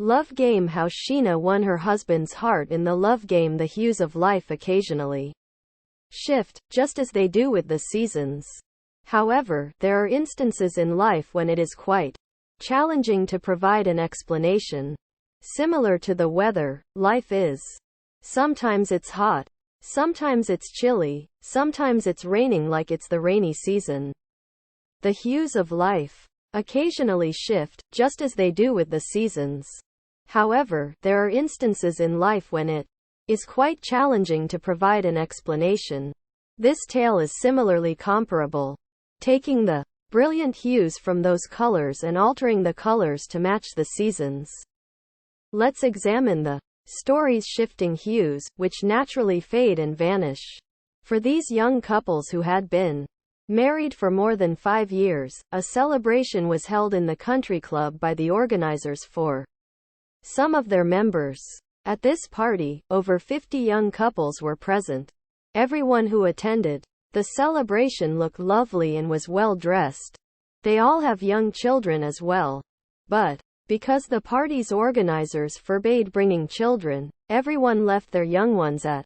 Love game. How Sheena won her husband's heart in the love game. The hues of life occasionally shift, just as they do with the seasons. However, there are instances in life when it is quite challenging to provide an explanation. Similar to the weather, life is. Sometimes it's hot, sometimes it's chilly, sometimes it's raining like it's the rainy season. The hues of life occasionally shift, just as they do with the seasons. However, there are instances in life when it is quite challenging to provide an explanation. This tale is similarly comparable, taking the brilliant hues from those colors and altering the colors to match the seasons. Let's examine the story's shifting hues, which naturally fade and vanish. For these young couples who had been married for more than 5 years, a celebration was held in the country club by the organizers for some of their members. At this party, over 50 young couples were present. Everyone who attended the celebration looked lovely and was well dressed. They all have young children as well. But because the party's organizers forbade bringing children, everyone left their young ones at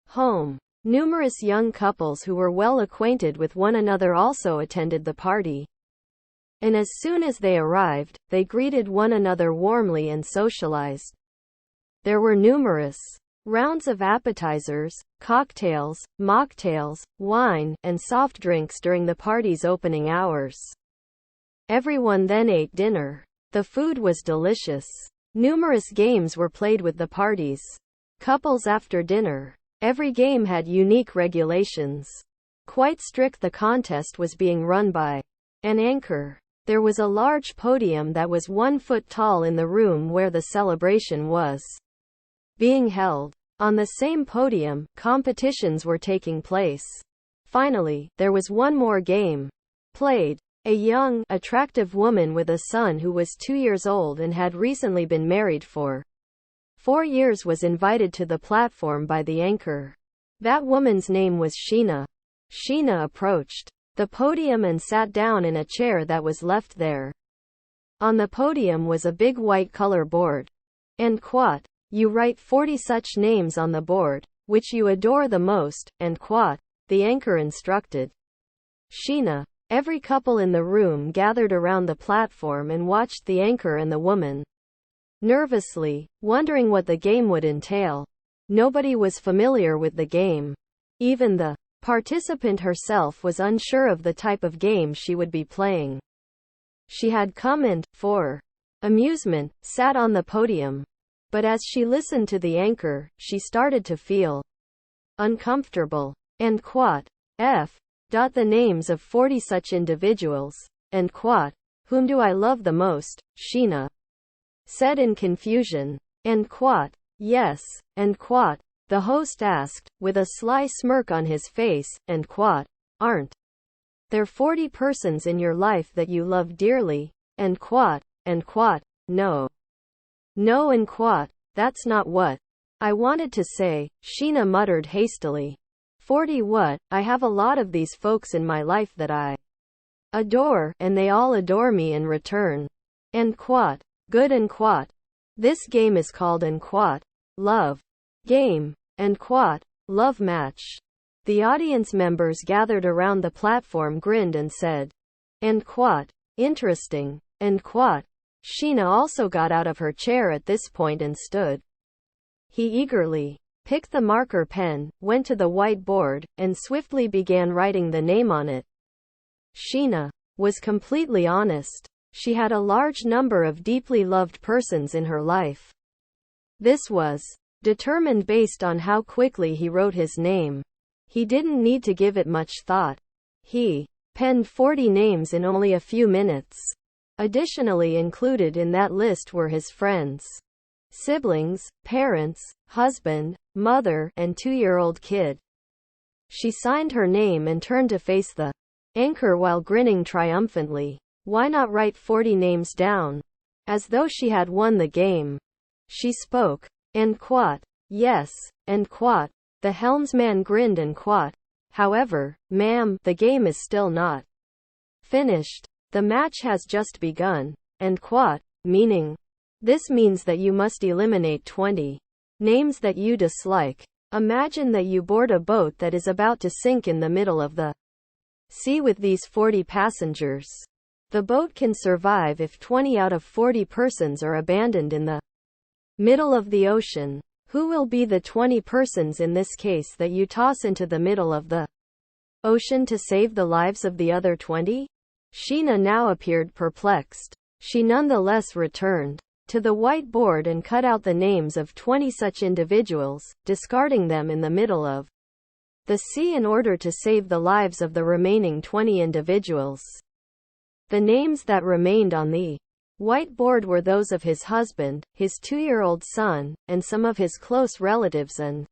home. Numerous young couples who were well acquainted with one another also attended the party. And as soon as they arrived, they greeted one another warmly and socialized. There were numerous rounds of appetizers, cocktails, mocktails, wine, and soft drinks during the party's opening hours. Everyone then ate dinner. The food was delicious. Numerous games were played with the party's couples after dinner. Every game had unique regulations. Quite strict. The contest was being run by an anchor. There was a large podium that was 1 foot tall in the room where the celebration was being held. On the same podium, competitions were taking place. Finally, there was one more game played. A young, attractive woman with a son who was 2 years old and had recently been married for 4 years was invited to the platform by the anchor. That woman's name was Sheena. Sheena approached the podium and sat down in a chair that was left there. On the podium was a big white color board. And quote, "You write 40 such names on the board, which you adore the most," and quote, the anchor instructed Sheena. Every couple in the room gathered around the platform and watched the anchor and the woman nervously, wondering what the game would entail. Nobody was familiar with the game. Even the participant herself was unsure of the type of game she would be playing. She had come and, for amusement, sat on the podium. But as she listened to the anchor, she started to feel uncomfortable. And quote, the names of 40 such individuals. And quote, "Whom do I love the most?" Sheena said in confusion. And quote, "Yes." And quote, the host asked, with a sly smirk on his face. And quote, "Aren't there 40 persons in your life that you love dearly?" And quote, "No. No." And quote, "That's not what I wanted to say," Sheena muttered hastily. 40 what? I have a lot of these folks in my life that I adore, and they all adore me in return. And quote, "Good." And quote, "This game is called and quote, love game." And quote, "Love match." The audience members gathered around the platform grinned and said, and quote, "Interesting." And quote, Sheena also got out of her chair at this point and stood. He eagerly picked the marker pen, went to the whiteboard, and swiftly began writing the name on it. Sheena was completely honest. She had a large number of deeply loved persons in her life. This was determined based on how quickly he wrote his name. He didn't need to give it much thought. He penned 40 names in only a few minutes. Additionally included in that list were his friends, siblings, parents, husband, mother, and 2-year-old kid. She signed her name and turned to face the anchor while grinning triumphantly. Why not write 40 names down? As though she had won the game. She spoke. And quote, "Yes." And quote, the helmsman grinned and quote, "However, ma'am, the game is still not finished. The match has just begun." And quote, meaning This means that you must eliminate 20 names that you dislike. Imagine that you board a boat that is about to sink in the middle of the sea with these 40 passengers. The boat can survive if 20 out of 40 persons are abandoned in the middle of the ocean. Who will be the 20 persons in this case that you toss into the middle of the ocean to save the lives of the other 20? Sheena now appeared perplexed. She nonetheless returned to the whiteboard and cut out the names of 20 such individuals, discarding them in the middle of the sea in order to save the lives of the remaining 20 individuals. The names that remained on the whiteboard were those of his husband, his 2-year-old son, and some of his close relatives and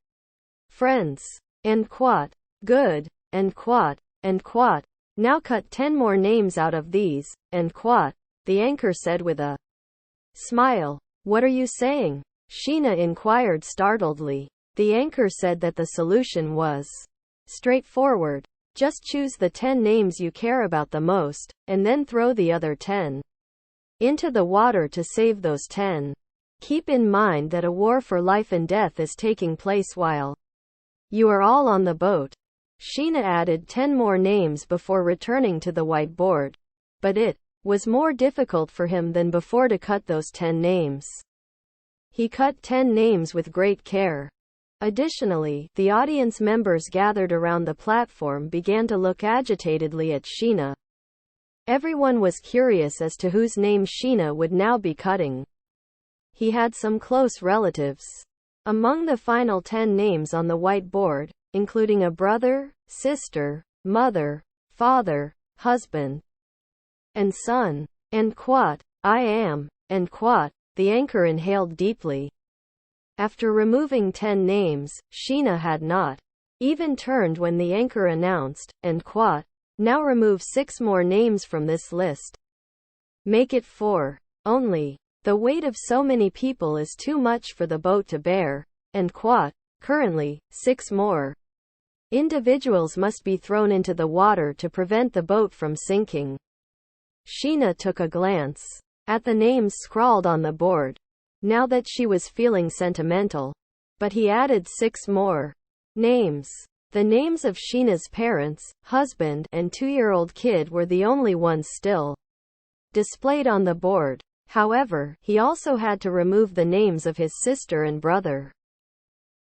friends. And quat. Good. And quat. And quat. Now cut 10 more names out of these, and quat, the anchor said with a smile. What are you saying? Sheena inquired startledly. The anchor said that the solution was straightforward. Just choose the 10 names you care about the most, and then throw the other 10 into the water to save those 10. Keep in mind that a war for life and death is taking place while you are all on the boat. Sheena added 10 more names before returning to the whiteboard. But it was more difficult for him than before to cut those 10 names. He cut 10 names with great care. Additionally, the audience members gathered around the platform began to look agitatedly at Sheena. Everyone was curious as to whose name Sheena would now be cutting. He had some close relatives among the final 10 names on the whiteboard, including a brother, sister, mother, father, husband, and son. And quat, I am. And quat, the anchor inhaled deeply. After removing 10 names, Sheena had not even turned when the anchor announced, and quat, now remove 6 more names from this list. Make it 4. Only. The weight of so many people is too much for the boat to bear. And quat, currently, 6 more individuals must be thrown into the water to prevent the boat from sinking. Sheena took a glance at the names scrawled on the board, now that she was feeling sentimental. But he added 6 more names. The names of Sheena's parents, husband, and 2-year-old kid were the only ones still displayed on the board. However, he also had to remove the names of his sister and brother.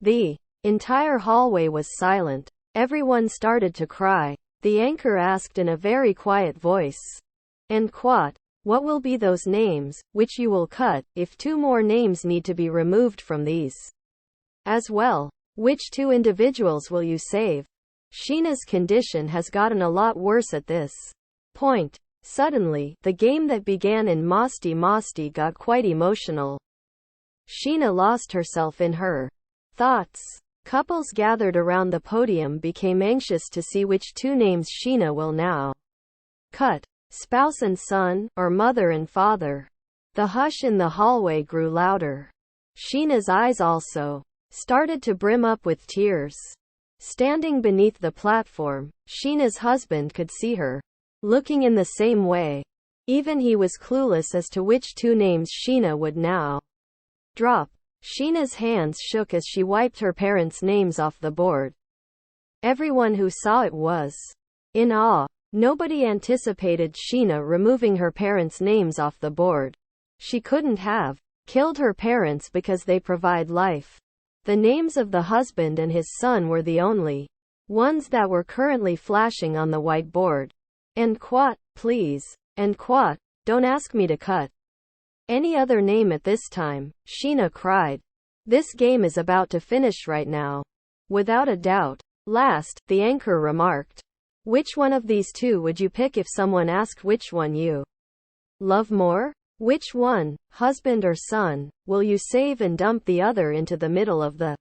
The entire hallway was silent. Everyone started to cry. The anchor asked in a very quiet voice, and quat, what will be those names, which you will cut, if 2 more names need to be removed from these as well? Which 2 individuals will you save? Sheena's condition has gotten a lot worse at this point. Suddenly, the game that began in Masti got quite emotional. Sheena lost herself in her thoughts. Couples gathered around the podium became anxious to see which 2 names Sheena will now cut. Spouse and son, or mother and father. The hush in the hallway grew louder. Sheena's eyes also started to brim up with tears. Standing beneath the platform, Sheena's husband could see her, looking in the same way. Even he was clueless as to which 2 names Sheena would now drop. Sheena's hands shook as she wiped her parents' names off the board. Everyone who saw it was in awe. Nobody anticipated Sheena removing her parents' names off the board. She couldn't have killed her parents because they provide life. The names of the husband and his son were the only ones that were currently flashing on the whiteboard. And quat, please. And quat, don't ask me to cut any other name at this time, Sheena cried. This game is about to finish right now. Without a doubt. Last, the anchor remarked. Which one of these 2 would you pick if someone asked which one you love more? Which one, husband or son, will you save and dump the other into the middle of the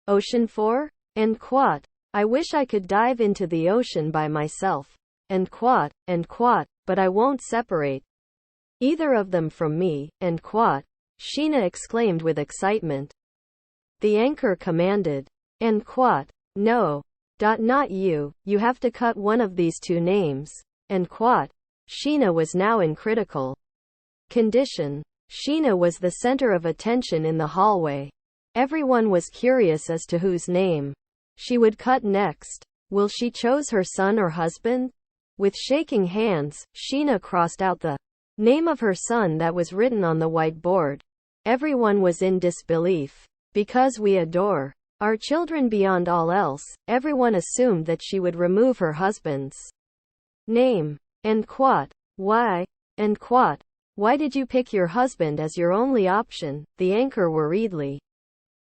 ocean for? And quat, I wish I could dive into the ocean by myself. And quat, but I won't separate either of them from me. And quat, Sheena exclaimed with excitement. The anchor commanded. And quat, no. Not you, you have to cut one of these 2 names. And quat, Sheena was now in critical condition. Sheena was the center of attention in the hallway. Everyone was curious as to whose name she would cut next. Will she choose her son or husband? With shaking hands, Sheena crossed out the name of her son that was written on the whiteboard. Everyone was in disbelief. Because we adore our children beyond all else, everyone assumed that she would remove her husband's name. And quat. Why? And quat. Why did you pick your husband as your only option? The anchor worriedly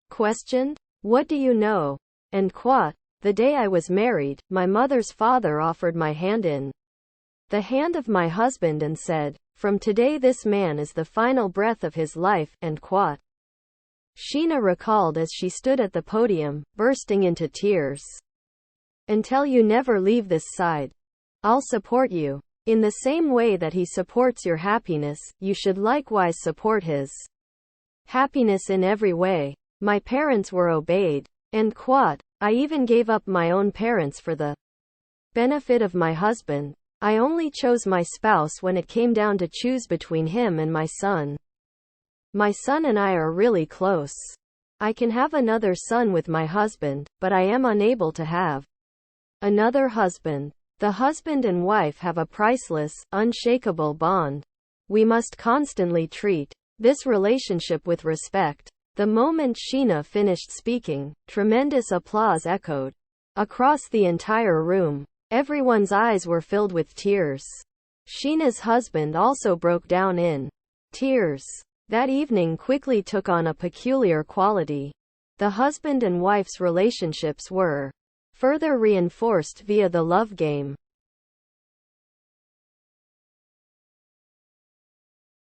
questioned. What do you know? And quat. The day I was married, my mother's father offered my hand in the hand of my husband and said, from today this man is the final breath of his life, and quat. Sheena recalled as she stood at the podium, bursting into tears. Until you never leave this side, I'll support you. In the same way that he supports your happiness, you should likewise support his happiness in every way. My parents were obeyed. And quat. I even gave up my own parents for the benefit of my husband. I only chose my spouse when it came down to choose between him and my son. My son and I are really close. I can have another son with my husband, but I am unable to have another husband. The husband and wife have a priceless, unshakable bond. We must constantly treat this relationship with respect. The moment Sheena finished speaking, tremendous applause echoed across the entire room. Everyone's eyes were filled with tears. Sheena's husband also broke down in tears. That evening quickly took on a peculiar quality. The husband and wife's relationships were further reinforced via the love game.